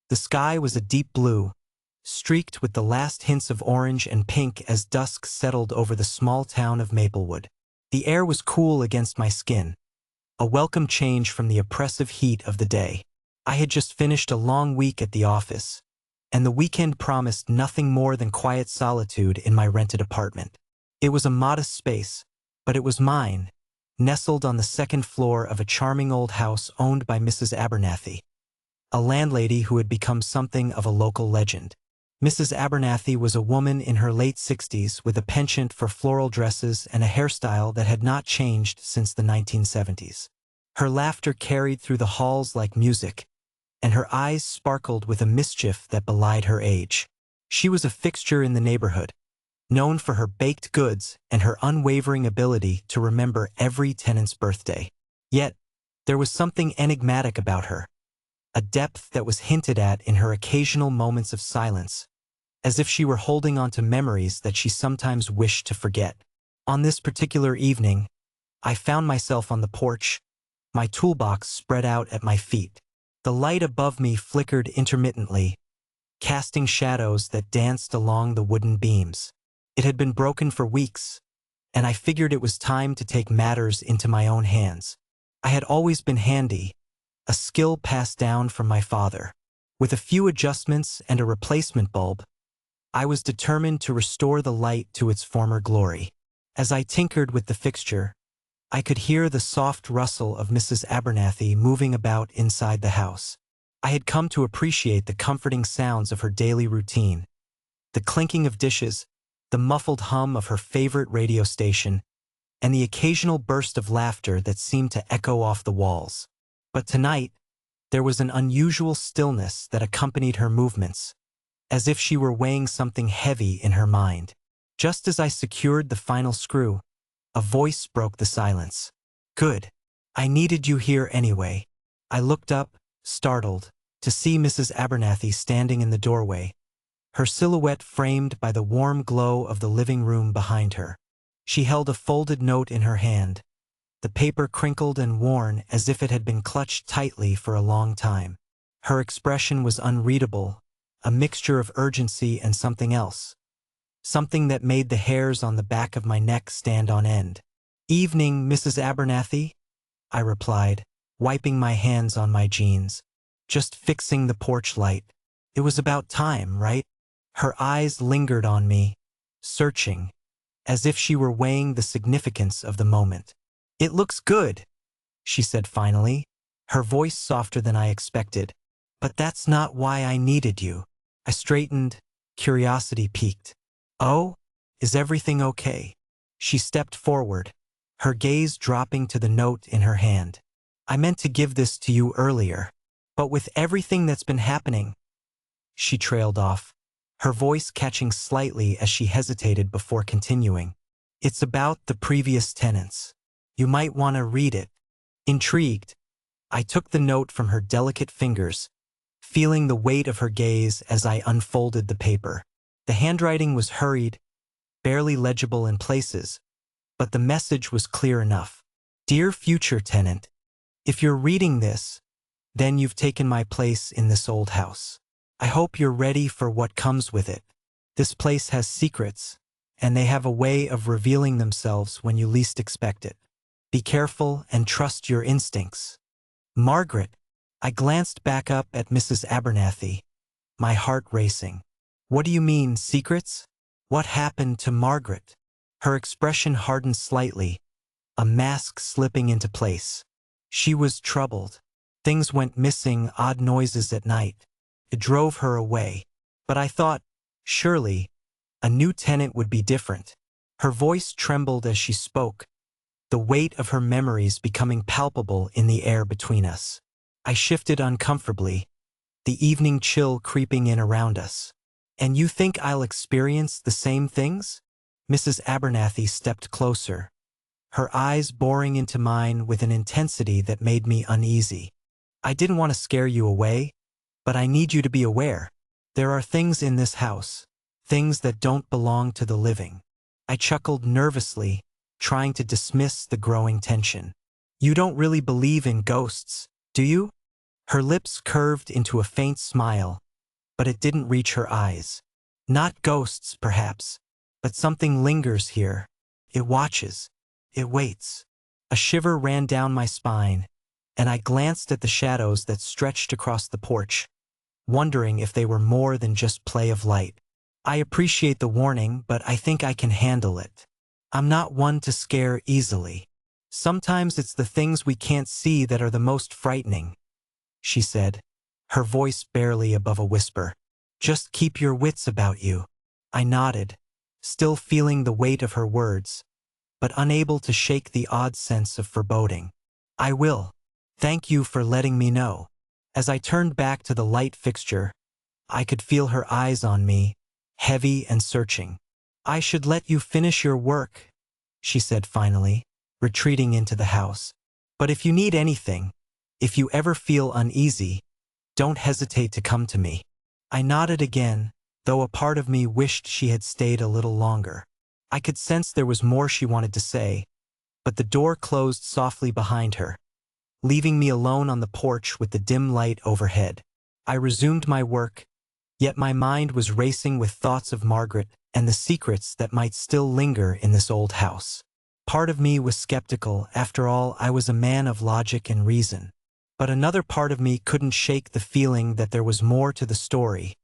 The sky was a deep blue, streaked with the last hints of orange and pink as dusk settled over the small town of Maplewood. The air was cool against my skin, a welcome change from the oppressive heat of the day. I had just finished a long week at the office, and the weekend promised nothing more than quiet solitude in my rented apartment. It was a modest space, but it was mine, nestled on the second floor of a charming old house owned by Mrs. Abernathy, a landlady who had become something of a local legend. Mrs. Abernathy was a woman in her late 60s with a penchant for floral dresses and a hairstyle that had not changed since the 1970s. Her laughter carried through the halls like music, and her eyes sparkled with a mischief that belied her age. She was a fixture in the neighborhood, known for her baked goods and her unwavering ability to remember every tenant's birthday. Yet, there was something enigmatic about her, a depth that was hinted at in her occasional moments of silence, as if she were holding on to memories that she sometimes wished to forget. On this particular evening, I found myself on the porch, my toolbox spread out at my feet. The light above me flickered intermittently, casting shadows that danced along the wooden beams. It had been broken for weeks, and I figured it was time to take matters into my own hands. I had always been handy, a skill passed down from my father. With a few adjustments and a replacement bulb, I was determined to restore the light to its former glory. As I tinkered with the fixture, I could hear the soft rustle of Mrs. Abernathy moving about inside the house. I had come to appreciate the comforting sounds of her daily routine, the clinking of dishes, the muffled hum of her favorite radio station, and the occasional burst of laughter that seemed to echo off the walls. But tonight, there was an unusual stillness that accompanied her movements, as if she were weighing something heavy in her mind. Just as I secured the final screw, a voice broke the silence. "Good. I needed you here anyway." I looked up, startled, to see Mrs. Abernathy standing in the doorway, her silhouette framed by the warm glow of the living room behind her. She held a folded note in her hand, the paper crinkled and worn as if it had been clutched tightly for a long time. Her expression was unreadable, a mixture of urgency and something else, something that made the hairs on the back of my neck stand on end. "Evening, Mrs. Abernathy," I replied, wiping my hands on my jeans. "Just fixing the porch light. It was about time, right?" Her eyes lingered on me, searching, as if she were weighing the significance of the moment. "It looks good," she said finally, her voice softer than I expected. "But that's not why I needed you." I straightened, curiosity piqued. "Oh, is everything okay?" She stepped forward, her gaze dropping to the note in her hand. "I meant to give this to you earlier, but with everything that's been happening," she trailed off, her voice catching slightly as she hesitated before continuing. "It's about the previous tenants. You might want to read it." Intrigued, I took the note from her delicate fingers, feeling the weight of her gaze as I unfolded the paper. The handwriting was hurried, barely legible in places, but the message was clear enough. "Dear future tenant, if you're reading this, then you've taken my place in this old house. I hope you're ready for what comes with it. This place has secrets, and they have a way of revealing themselves when you least expect it. Be careful and trust your instincts. Margaret." I glanced back up at Mrs. Abernathy, my heart racing. "What do you mean, secrets? What happened to Margaret?" Her expression hardened slightly, a mask slipping into place. "She was troubled. Things went missing, odd noises at night. It drove her away. But I thought, surely, a new tenant would be different." Her voice trembled as she spoke, the weight of her memories becoming palpable in the air between us. I shifted uncomfortably, the evening chill creeping in around us. "And you think I'll experience the same things?" Mrs. Abernathy stepped closer, her eyes boring into mine with an intensity that made me uneasy. "I didn't want to scare you away, but I need you to be aware. There are things in this house, things that don't belong to the living." I chuckled nervously, trying to dismiss the growing tension. "You don't really believe in ghosts, do you?" Her lips curved into a faint smile, but it didn't reach her eyes. Not ghosts, perhaps, but something lingers here. It watches. It waits. A shiver ran down my spine, and I glanced at the shadows that stretched across the porch, wondering if they were more than just play of light. I appreciate the warning, but I think I can handle it. I'm not one to scare easily. Sometimes it's the things we can't see that are the most frightening, she said, her voice barely above a whisper. Just keep your wits about you. I nodded, still feeling the weight of her words, but unable to shake the odd sense of foreboding. I will. Thank you for letting me know. As I turned back to the light fixture, I could feel her eyes on me, heavy and searching. I should let you finish your work, she said finally, retreating into the house. But if you need anything, if you ever feel uneasy, don't hesitate to come to me. I nodded again, though a part of me wished she had stayed a little longer. I could sense there was more she wanted to say, but the door closed softly behind her, leaving me alone on the porch with the dim light overhead. I resumed my work, yet my mind was racing with thoughts of Margaret and the secrets that might still linger in this old house. Part of me was skeptical. After all, I was a man of logic and reason. But another part of me couldn't shake the feeling that there was more to the story,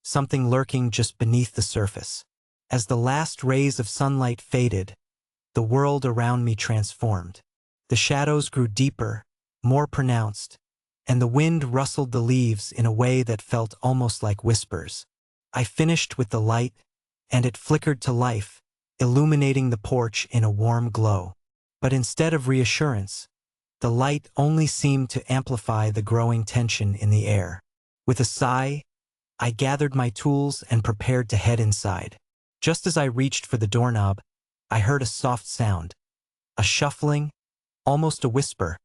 something lurking just beneath the surface. As the last rays of sunlight faded, the world around me transformed. The shadows grew deeper, more pronounced, and the wind rustled the leaves in a way that felt almost like whispers. I finished with the light, and it flickered to life, illuminating the porch in a warm glow. But instead of reassurance, the light only seemed to amplify the growing tension in the air. With a sigh, I gathered my tools and prepared to head inside. Just as I reached for the doorknob, I heard a soft sound, a shuffling, almost a whisper,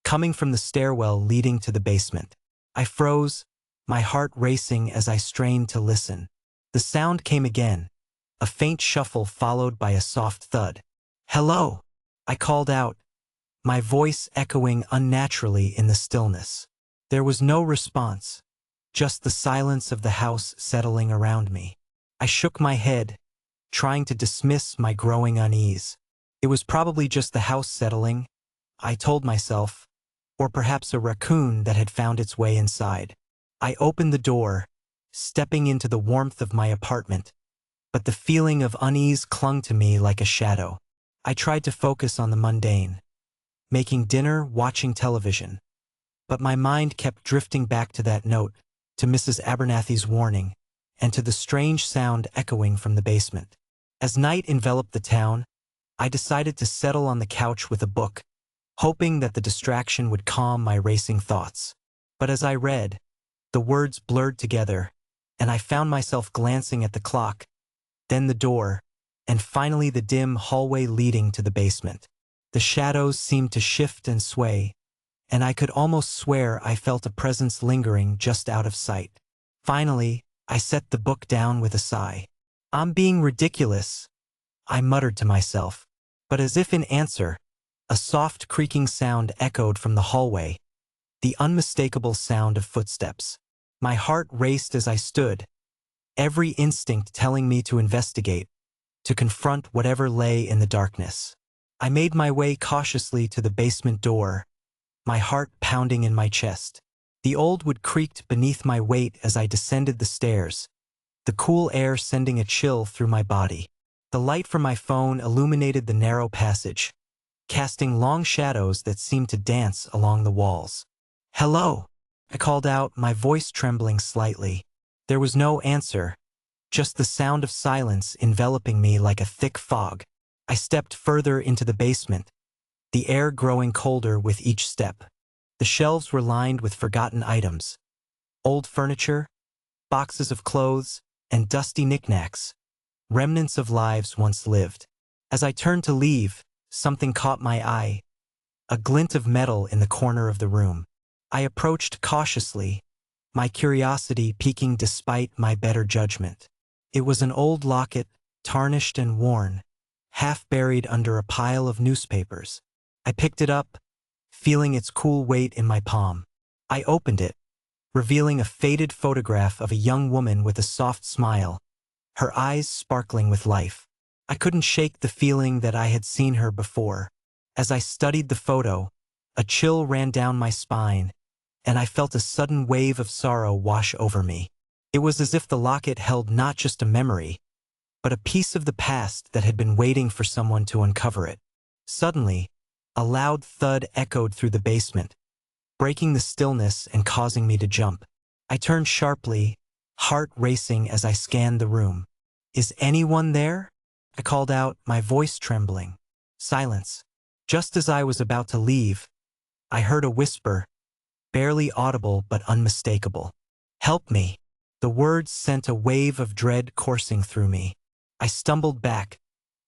coming from the stairwell leading to the basement. I froze, my heart racing as I strained to listen. The sound came again, a faint shuffle followed by a soft thud. "Hello!" I called out, my voice echoing unnaturally in the stillness. There was no response, just the silence of the house settling around me. I shook my head, trying to dismiss my growing unease. It was probably just the house settling, I told myself, or perhaps a raccoon that had found its way inside. I opened the door, stepping into the warmth of my apartment, but the feeling of unease clung to me like a shadow. I tried to focus on the mundane, making dinner, watching television, but my mind kept drifting back to that note, to Mrs. Abernathy's warning, and to the strange sound echoing from the basement. As night enveloped the town, I decided to settle on the couch with a book, hoping that the distraction would calm my racing thoughts. But as I read, the words blurred together, and I found myself glancing at the clock, then the door, and finally the dim hallway leading to the basement. The shadows seemed to shift and sway, and I could almost swear I felt a presence lingering just out of sight. Finally, I set the book down with a sigh. "I'm being ridiculous," I muttered to myself. But as if in answer, a soft creaking sound echoed from the hallway, the unmistakable sound of footsteps. My heart raced as I stood, every instinct telling me to investigate, to confront whatever lay in the darkness. I made my way cautiously to the basement door, my heart pounding in my chest. The old wood creaked beneath my weight as I descended the stairs, the cool air sending a chill through my body. The light from my phone illuminated the narrow passage, casting long shadows that seemed to dance along the walls. "Hello!" I called out, my voice trembling slightly. There was no answer, just the sound of silence enveloping me like a thick fog. I stepped further into the basement, the air growing colder with each step. The shelves were lined with forgotten items, old furniture, boxes of clothes, and dusty knickknacks, remnants of lives once lived. As I turned to leave, something caught my eye, a glint of metal in the corner of the room. I approached cautiously, my curiosity piquing despite my better judgment. It was an old locket, tarnished and worn, half buried under a pile of newspapers. I picked it up, feeling its cool weight in my palm. I opened it, revealing a faded photograph of a young woman with a soft smile, her eyes sparkling with life. I couldn't shake the feeling that I had seen her before. As I studied the photo, a chill ran down my spine, and I felt a sudden wave of sorrow wash over me. It was as if the locket held not just a memory, but a piece of the past that had been waiting for someone to uncover it. Suddenly, a loud thud echoed through the basement, breaking the stillness and causing me to jump. I turned sharply, heart racing as I scanned the room. "Is anyone there?" I called out, my voice trembling. Silence. Just as I was about to leave, I heard a whisper, barely audible but unmistakable. "Help me." The words sent a wave of dread coursing through me. I stumbled back,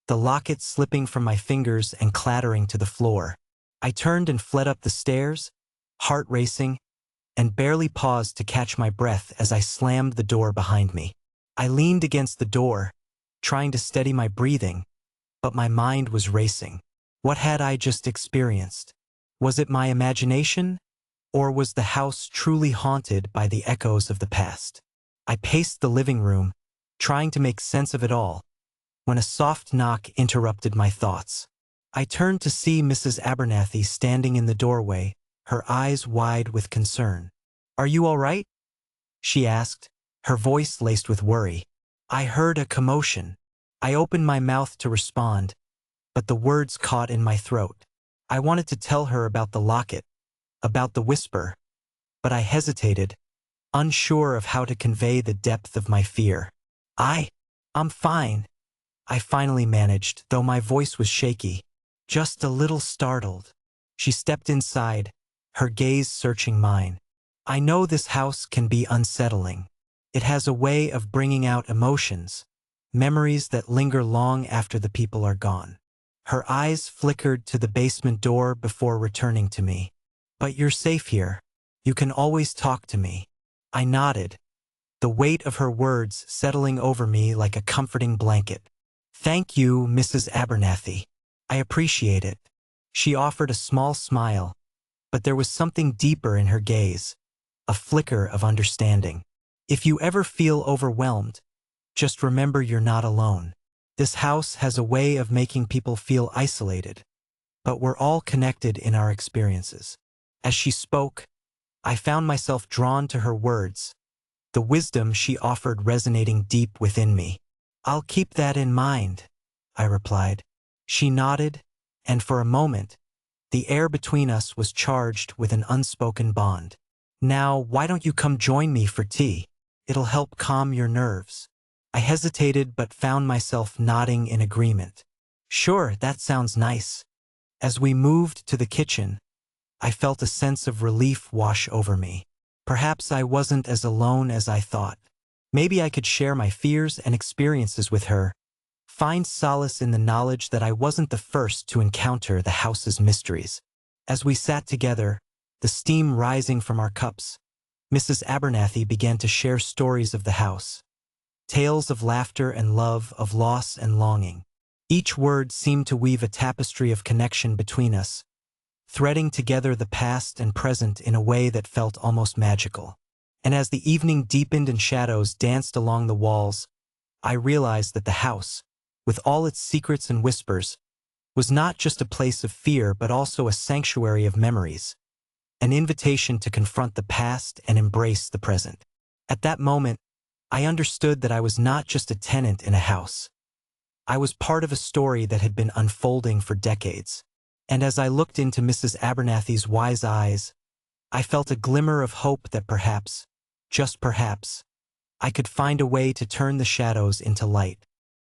the locket slipping from my fingers and clattering to the floor. I turned and fled up the stairs, heart racing, and barely paused to catch my breath as I slammed the door behind me. I leaned against the door, trying to steady my breathing, but my mind was racing. What had I just experienced? Was it my imagination, or was the house truly haunted by the echoes of the past? I paced the living room, trying to make sense of it all, when a soft knock interrupted my thoughts. I turned to see Mrs. Abernathy standing in the doorway, her eyes wide with concern. "Are you all right?" she asked, her voice laced with worry. I heard a commotion. I opened my mouth to respond, but the words caught in my throat. I wanted to tell her about the locket, about the whisper, but I hesitated, unsure of how to convey the depth of my fear. I'm fine," I finally managed, though my voice was shaky. "Just a little startled." She stepped inside, her gaze searching mine. "I know this house can be unsettling. It has a way of bringing out emotions, memories that linger long after the people are gone." Her eyes flickered to the basement door before returning to me. "But you're safe here. You can always talk to me." I nodded, the weight of her words settling over me like a comforting blanket. "Thank you, Mrs. Abernathy. I appreciate it." She offered a small smile, but there was something deeper in her gaze, a flicker of understanding. "If you ever feel overwhelmed, just remember you're not alone. This house has a way of making people feel isolated, but we're all connected in our experiences." As she spoke, I found myself drawn to her words, the wisdom she offered resonating deep within me. "I'll keep that in mind," I replied. She nodded, and for a moment, the air between us was charged with an unspoken bond. "Now, why don't you come join me for tea? It'll help calm your nerves." I hesitated but found myself nodding in agreement. "Sure, that sounds nice." As we moved to the kitchen, I felt a sense of relief wash over me. Perhaps I wasn't as alone as I thought. Maybe I could share my fears and experiences with her, find solace in the knowledge that I wasn't the first to encounter the house's mysteries. As we sat together, the steam rising from our cups, Mrs. Abernathy began to share stories of the house. Tales of laughter and love, of loss and longing. Each word seemed to weave a tapestry of connection between us, threading together the past and present in a way that felt almost magical. And as the evening deepened and shadows danced along the walls, I realized that the house, with all its secrets and whispers, was not just a place of fear but also a sanctuary of memories, an invitation to confront the past and embrace the present. At that moment, I understood that I was not just a tenant in a house. I was part of a story that had been unfolding for decades. And as I looked into Mrs. Abernathy's wise eyes, I felt a glimmer of hope that perhaps, just perhaps, I could find a way to turn the shadows into light.